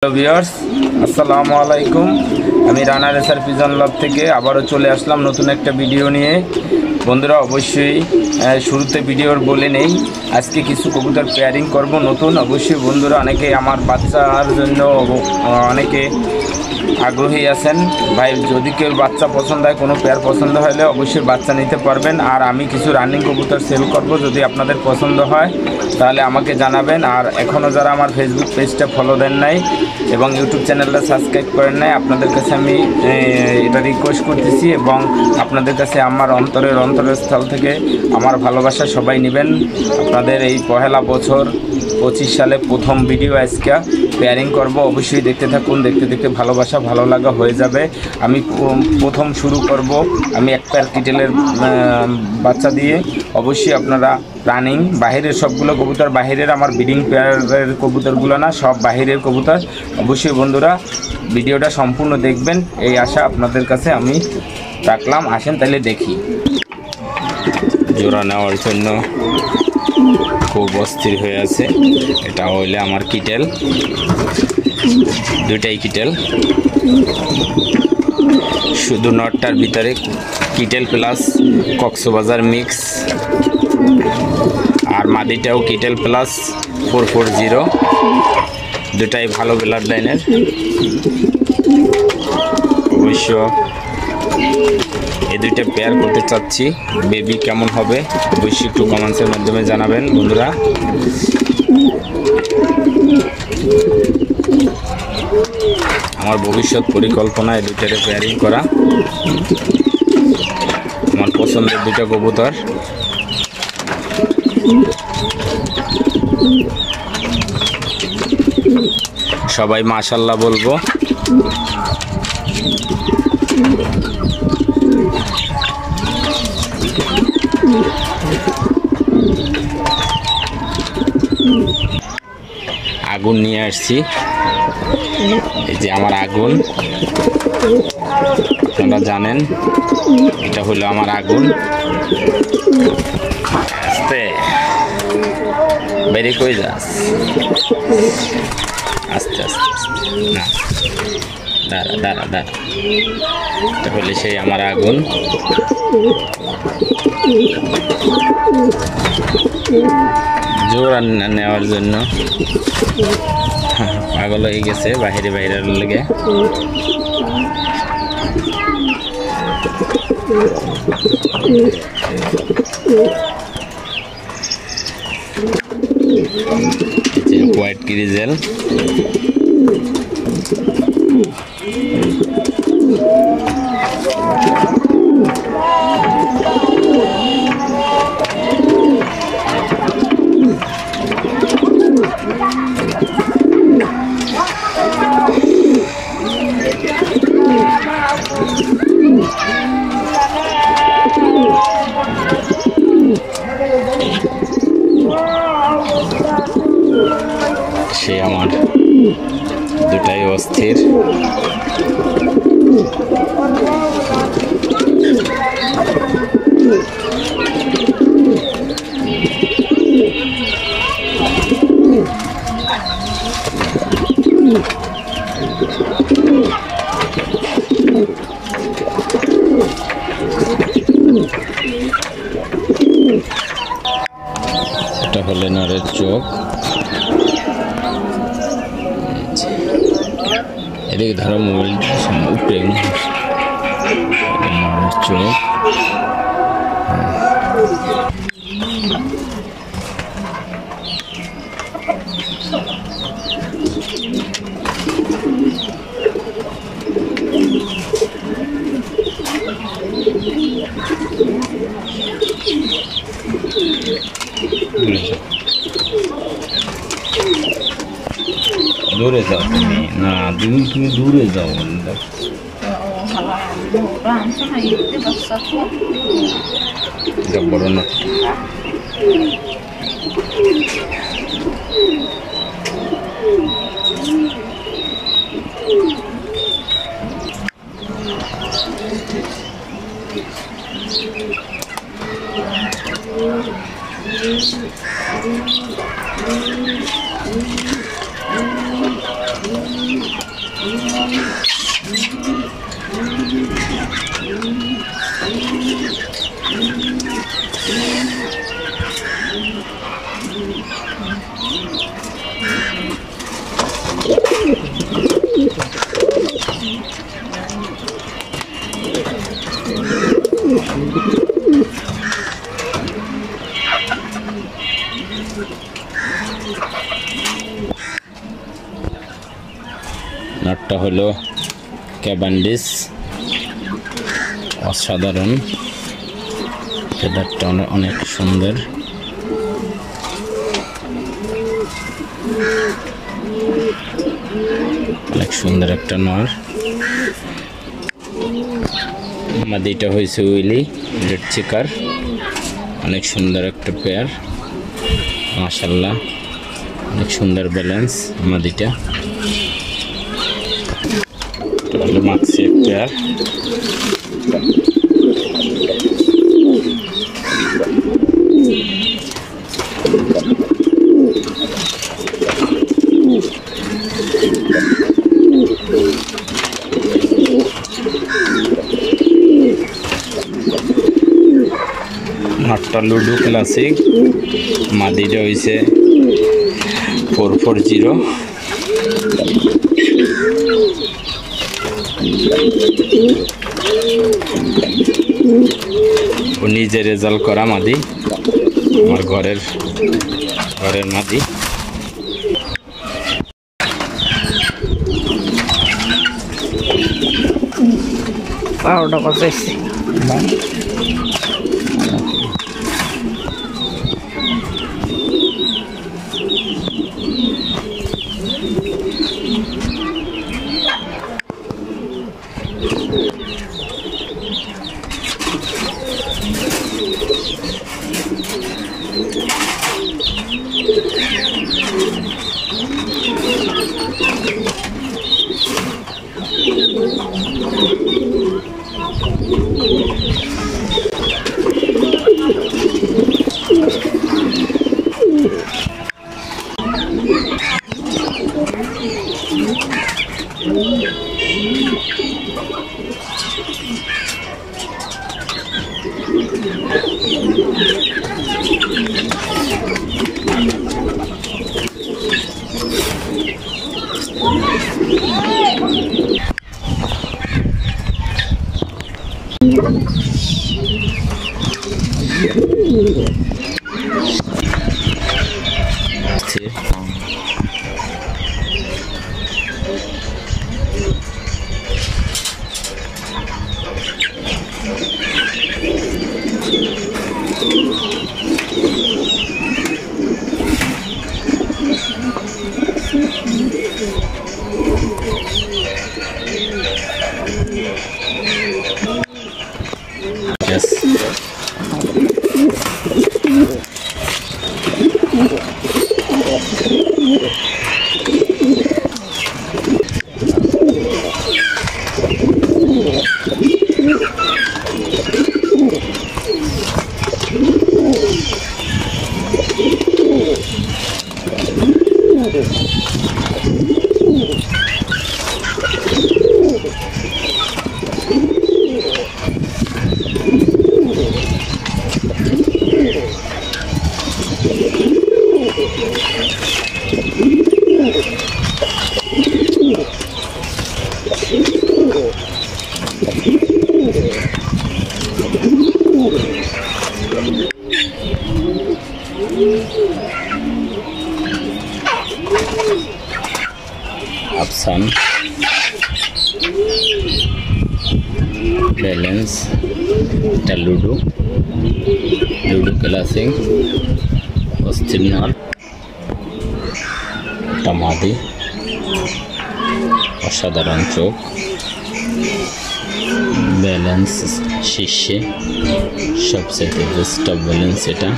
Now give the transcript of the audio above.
Hello viewers, আসসালামু আলাইকুম। আমি রানা রেসার পিজন লব থেকে আবারও চলে আসলাম নতুন একটা ভিডিও নিয়ে। বন্ধুরা, অবশ্যই শুরুতে ভিডিওর বলে নেই, আজকে কিছু কবুতর পেয়ারিং করব নতুন। অবশ্যই বন্ধুরা, অনেকে আমার বাচ্চার জন্য অনেকে আগ্রহী আছেন। ভাই, যদি কেউ বাচ্চা পছন্দ হয়, কোনো পেয়ার পছন্দ হলে অবশ্যই বাচ্চা নিতে পারবেন। আর আমি কিছু রানিং কবুতর সেল করব, যদি আপনাদের পছন্দ হয় তাহলে আমাকে জানাবেন। আর এখনও যারা আমার ফেসবুক পেজটা ফলো দেন নাই এবং ইউটিউব চ্যানেলটা সাবস্ক্রাইব করেন নাই, আপনাদের কাছে আমি এটা রিকোয়েস্ট করতেছি এবং আপনাদের কাছে আমার অন্তরের স্থল থেকে আমার ভালোবাসা সবাই নেবেন। আপনাদের এই পহেলা বছর 25 সালে প্রথম ভিডিও আজকে পেয়ারিং করব, অবশ্যই দেখতে থাকুন। দেখতে দেখতে ভালোবাসা ভালো লাগা হয়ে যাবে। আমি প্রথম শুরু করব আমি এক পেয়ার কিটেলের বাচ্চা দিয়ে। অবশ্যই আপনারা রানিং বাহিরের সবগুলো কবুতর, বাহিরের আমার ব্রিডিং পেয়ারের কবুতরগুলো না, সব বাহিরের কবুতর। অবশ্যই বন্ধুরা ভিডিওটা সম্পূর্ণ দেখবেন, এই আশা আপনাদের কাছে আমি রাখলাম। আসেন তাহলে দেখি। জোড়া নেওয়ার জন্য খুব অস্থির হয়ে আছে। এটা হইলে আমার কিটেল, দুইটাই কিটেল। শুধু নটটার ভিতরে কিটেল প্লাস কক্সবাজার মিক্স, আর মাদিটাও কিটেল প্লাস 440। দুটাই ভালো ব্লাড লাইনের। অবশ্য এই দুইটা পেয়ার করতে চাচ্ছি। বেবি কেমন হবে অবশ্যই একটু কমেন্টসের মাধ্যমে জানাবেন বন্ধুরা। আমার ভবিষ্যৎ পরিকল্পনা এই দুইটারে পেয়ারিং করা। আমার পছন্দের দুইটা কবুতর। সবাই মাশাআল্লাহ বলবো। আগুন নিয়ে আসছি, এই যে আমার আগুন। আপনারা জানেন এটা হলো আমার আগুন। আস্তে বেরিয়ে কই যাস, আস্তে আস্তে না, দাঁড়া দাঁড়া দাঁড়া। এটা হলে সেই আমার আগুন। জোর নেওয়ার জন্য পাগল হয়ে গেছে বাইরের লেগে। হোয়াইট গ্রিজেল, সে আমার দুটাই অস্থির। এটা হলে নরের চোখ। এদিকে ধরো মোবাইল উপরে, নরের চোখ। দূরে যাও তুমি, না তুমি দূরে যাও। এটা বড় না, নাটটা হলো ক্যাভেন্ডিশ, অসাধারণ, ফেদারটা অনেক সুন্দর। অনেক সুন্দর একটা নর। মাদিটা হয়েছে উইলি রেড চেকার, অনেক সুন্দর একটা পেয়ার, মাশাআল্লাহ, অনেক সুন্দর ব্যালেন্স। মাদিটা হলো মাক্সি পেয়ার। নাটটা লুডু ক্লাসিক, মাদিটা হয়েছে 440। ও নিজে রেজাল্ট করা মাদি, আমার ঘরের মাদি। পাউডার বাজাইছি Afsan, balance, ludo classing, ostinor, tamadi, অসাধারণ চোখ, ব্যালেন্স শীর্ষে, সবচেয়ে বেস্ট ব্যালেন্স এটা।